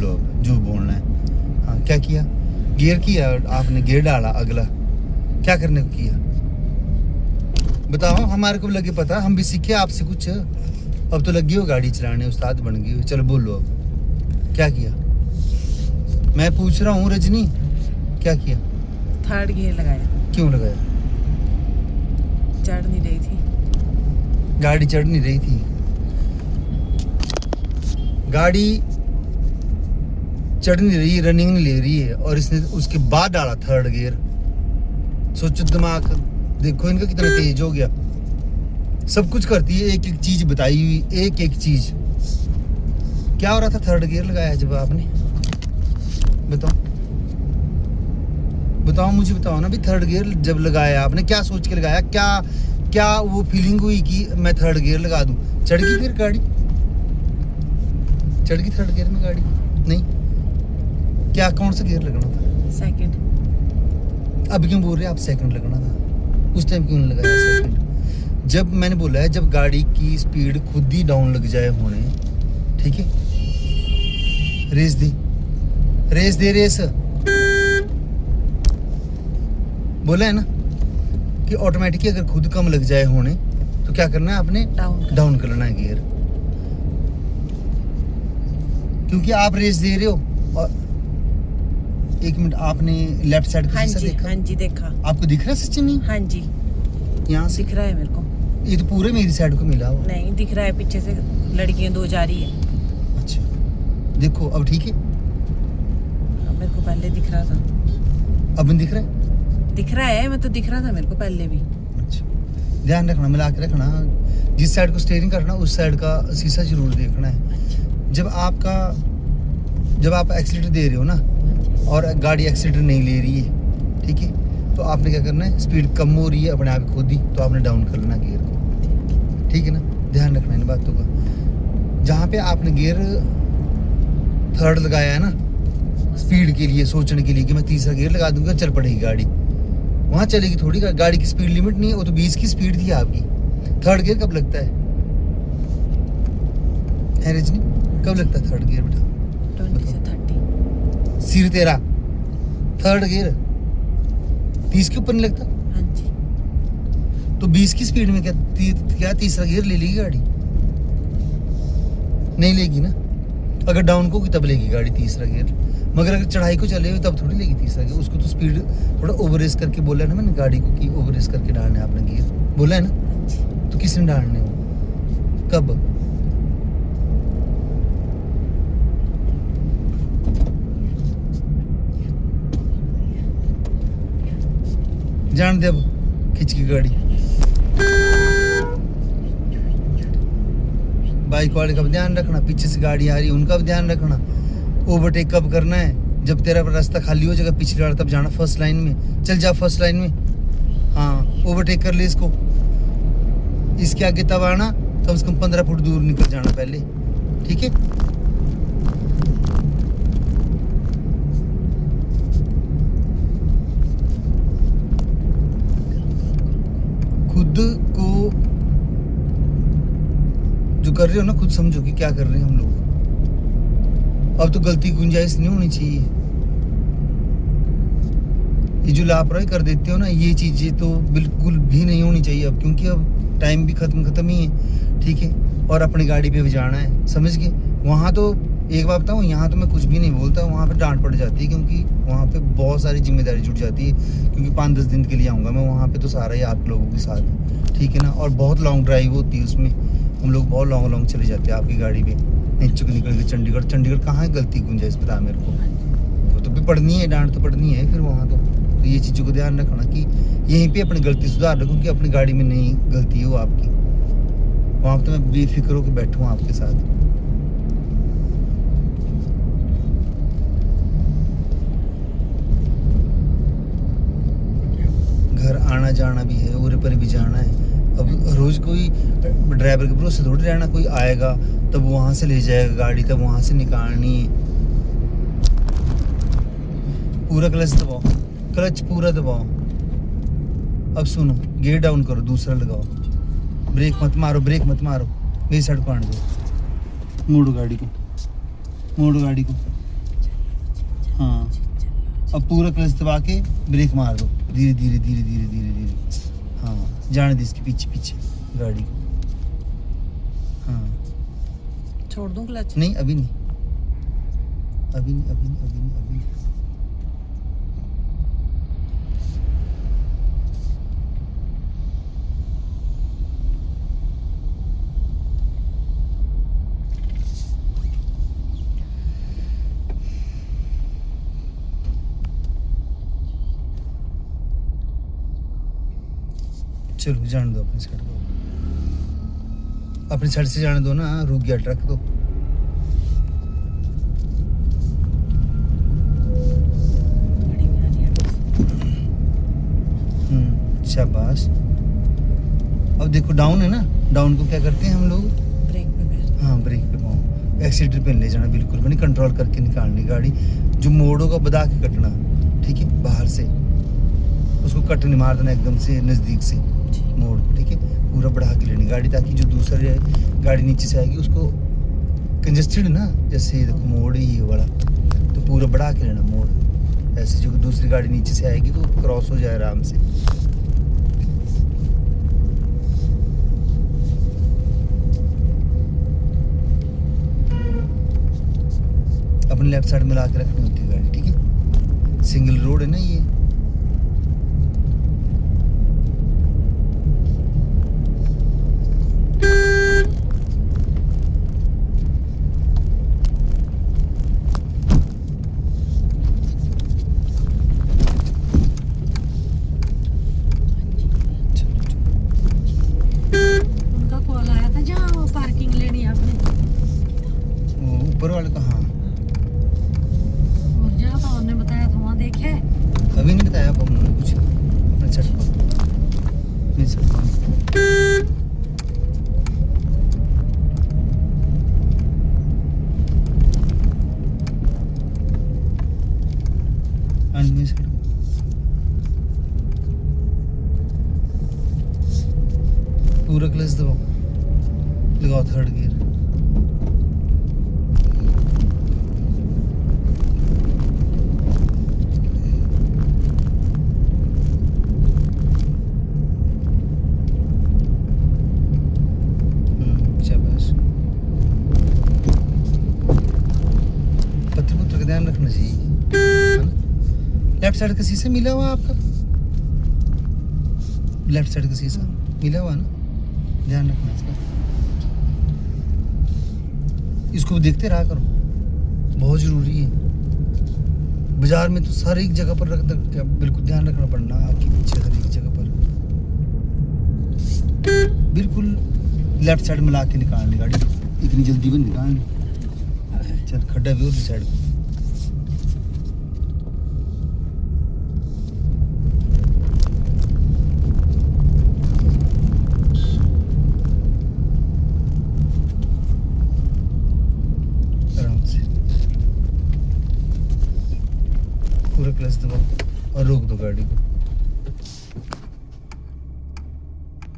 बोलो, जो बोलना है। हाँ, क्या किया? गियर किया आपने, गियर डाला अगला, क्या करने को किया बताओ? हमारे को लगे पता, हम भी सीखे आपसे कुछ। अब तो लगी हो गाड़ी चलाने, उस्ताद बन गई हो। चलो बोलो अब क्या किया? मैं पूछ रहा हूँ रजनी, क्या किया? थर्ड गियर लगाया। क्यों लगाया? चढ़ नहीं रही थी गाड़ी, चढ़ नहीं रही थी गाड़ी, चढ़ नहीं रही, रनिंग नहीं ले रही है, और इसने उसके बाद डाला थर्ड गियर। सोचो, दिमाग देखो इनका कितना तेज हो गया। सब कुछ करती है, एक एक चीज बताई हुई, एक एक चीज। क्या हो रहा था थर्ड गियर लगाया जब आपने? बताओ बताओ, मुझे बताओ ना भी। थर्ड गियर जब लगाया आपने, क्या सोच के लगाया? क्या वो फीलिंग हुई कि मैं थर्ड गियर लगा दूं? चढ़ गई फिर गाड़ी? चढ़ गई थर्ड गियर में गाड़ी? नहीं। क्या, कौन सा गियर लगना था? सेकंड। अब क्यों बोल रहे आप सेकंड लगना था? उस टाइम क्यों नहीं लगाया सेकंड? जब मैंने बोला है, जब गाड़ी की स्पीड खुद ही डाउन लग जाए होने, ठीक है, रेस दे, रेस दे, रेस बोला है ना कि ऑटोमेटिकली अगर खुद कम लग जाए होने तो क्या करना है आपने? डाउन कर लेना है गियर। क्योंकि आप रेस दे रहे हो। और एक मिनट, आपने लेफ्ट साइड का शीशा देखा? हाँ जी देखा। आपको दिख रहा है सच्ची में? हाँ जी, यहाँ से दिख रहा है मेरे को। ये तो पूरे मेरी साइड को मिला हुआ। नहीं दिख रहा है, पीछे से लड़कियां दो जा रही है। अच्छा, देखो अब ठीक है? मेरे को पहले दिख रहा था। अब दिख रहा है? दिख रहा है, मैं तो दिख रहा था मेरे को पहले भी। अच्छा, ध्यान रखना, मिला के रखना। जिस साइड को स्टीयरिंग करना, उस साइड का शीशा जरूर देखना है। जब आप एक्सीलेटर दे रहे हो ना, और गाड़ी एक्सीलेटर नहीं ले रही है, ठीक है, तो आपने क्या करना है? स्पीड कम हो रही है अपने आप खुद ही, तो आपने डाउन कर लेना गियर को, ठीक है ना? ध्यान रखना इन बातों का। जहाँ पे आपने गियर थर्ड लगाया है ना, स्पीड के लिए, सोचने के लिए कि मैं तीसरा गियर लगा दूंगा, चल पड़ेगी गाड़ी, वहाँ चलेगी थोड़ी। गाड़ी की स्पीड लिमिट नहीं है, वो तो 20 की स्पीड थी आपकी। थर्ड गियर कब लगता है रजनी? कब लगता है थर्ड गियर बेटा? 20 से 30। सिर तेरा, थर्ड गियर 30 के ऊपर नहीं लगता? हाँ जी। तो 20 की स्पीड में क्या तीसरा गियर ले लेगी गाड़ी? नहीं लेगी ना। अगर डाउन को तब लेगी गाड़ी तीसरा गियर, मगर अगर चढ़ाई को चले हुए तब थोड़ी लेगी तीसरा गियर। उसको तो स्पीड थोड़ा ओवर रेस करके बोला है ना मैंने गाड़ी को कि ओवर रेस करके डालना है आपने गियर, बोला है ना? तो किसने डालने हो? कब? जान दे अब खिंच की गाड़ी। बाइक वाले का भी ध्यान रखना, पीछे से गाड़ी आ रही है उनका भी ध्यान रखना। ओवरटेक कब करना है? जब तेरा रास्ता खाली हो जाएगा पिछले वाला, तब जाना फर्स्ट लाइन में। चल जा फर्स्ट लाइन में। हाँ, ओवरटेक कर ले इसको। इसके आगे तब आना, कम से कम 15 फुट दूर निकल जाना पहले, ठीक है? खुद को जो कर रहे हो ना, खुद समझो कि क्या कर रहे हैं हम लोग। अब तो गलती की गुंजाइश नहीं होनी चाहिए। ये जो लापरवाही कर देते हो ना, ये चीजें तो बिल्कुल भी नहीं होनी चाहिए अब, क्योंकि अब टाइम भी खत्म ही है, ठीक है? और अपनी गाड़ी पे भी जाना है, समझ गए? वहाँ तो एक बात बताऊँ, यहाँ तो मैं कुछ भी नहीं बोलता, वहाँ पे डांट पड़ जाती है, क्योंकि वहाँ पे बहुत सारी जिम्मेदारी जुट जाती है। क्योंकि 5-10 दिन के लिए आऊँगा मैं वहाँ पे, तो सारा ही आप लोगों के साथ, ठीक है ना? और बहुत लॉन्ग ड्राइव होती है उसमें, हम लोग बहुत लॉन्ग चले जाते हैं आपकी गाड़ी पे। नीचे निकल के चंडीगढ़ कहाँ है गलती गुंजाइश, पता मेरे को। तो भी पढ़नी है, डांट तो पढ़नी है फिर वहाँ तो ये चीज़ों को ध्यान रखना कि यहीं पे अपनी गलती सुधार रखूँ, कि अपनी गाड़ी में नहीं गलती हो आपकी। वहाँ पर तो मैं बेफिक्र होकर बैठूँ आपके साथ। घर आना जाना भी है, उरे पर भी जाना है। अब रोज कोई ड्राइवर के भरोसे थोड़ी रहना, कोई आएगा तब वहां से ले जाएगा गाड़ी, तब वहां से निकालनी है। पूरा क्लच दबाओ, क्लच पूरा दबाओ। अब सुनो, गियर डाउन करो, दूसरा लगाओ, ब्रेक मत मारो, मेरी साइड को आने दो। मोड़ो गाड़ी को, हाँ अब पूरा क्लच दबा के ब्रेक मार दो, धीरे धीरे धीरे धीरे धीरे धीरे। हाँ जाने दे इसके पीछे पीछे गाड़ी को। हाँ छोड़ दूं क्लच? नहीं अभी नहीं, अभी नहीं, अभी नहीं, अभी नहीं, अभी नहीं। चलो जाने दो अपनी साइड को, अपनी साइड से जाने दो ना। रुक गया ट्रक तो। गाड़ी में आ रही है। शाबाश। अब देखो डाउन है ना, डाउन को क्या करते हैं हम लोग? ब्रेक पे बैठ। हाँ ब्रेक पे पाओ, एक्सीटर पे ले जाना बिल्कुल भी नहीं, कंट्रोल करके निकालनी गाड़ी। जो मोड़ होगा बता के कटना, ठीक है? बाहर से उसको कट नहीं मार देना एकदम से नज़दीक से मोड़, ठीक है? पूरा बढ़ा के लेनी गाड़ी, ताकि जो दूसरा गाड़ी नीचे से आएगी उसको कंजस्टेड ना, जैसे देखो मोड़ ही ये वाला, तो पूरा बढ़ा के लेना मोड़, ऐसे जो दूसरी गाड़ी नीचे से आएगी तो क्रॉस हो जाए आराम से। अपने लेफ्ट साइड में ला के रखनी होती है गाड़ी, ठीक है? सिंगल रोड है ना ये। उनका कॉल आया था जहाँ वो पार्किंग लेनी है आपने, वो ऊपर वाले का, हाँ और जहाँ तो उन्होंने बताया था वहाँ देखे। अभी नहीं बताया आपको उन्होंने कुछ अपने साइड पर मिल सकता है। मिल सकता है। पूरा क्लच दबाओ, लगाओ थर्ड गियर। शाबाश। पत्थर पुत्र का ध्यान रखना चाहिए, है ना? लेफ्ट साइड का शीशा मिला हुआ आपका? लेफ्ट साइड का शीशा मिला हुआ ना, ध्यान रखना इसका। इसको देखते रहा करो, बहुत जरूरी है। बाजार में तो हर एक जगह पर रख बिल्कुल ध्यान रखना पड़ना, आगे पीछे हर एक जगह पर बिल्कुल लेफ्ट साइड में ला के निकालनी गाड़ी, इतनी जल्दी भी निकालनी। चल खड्डा भी उधर साइड में। पूरा क्लच दबाओ और रोक दो गाड़ी को।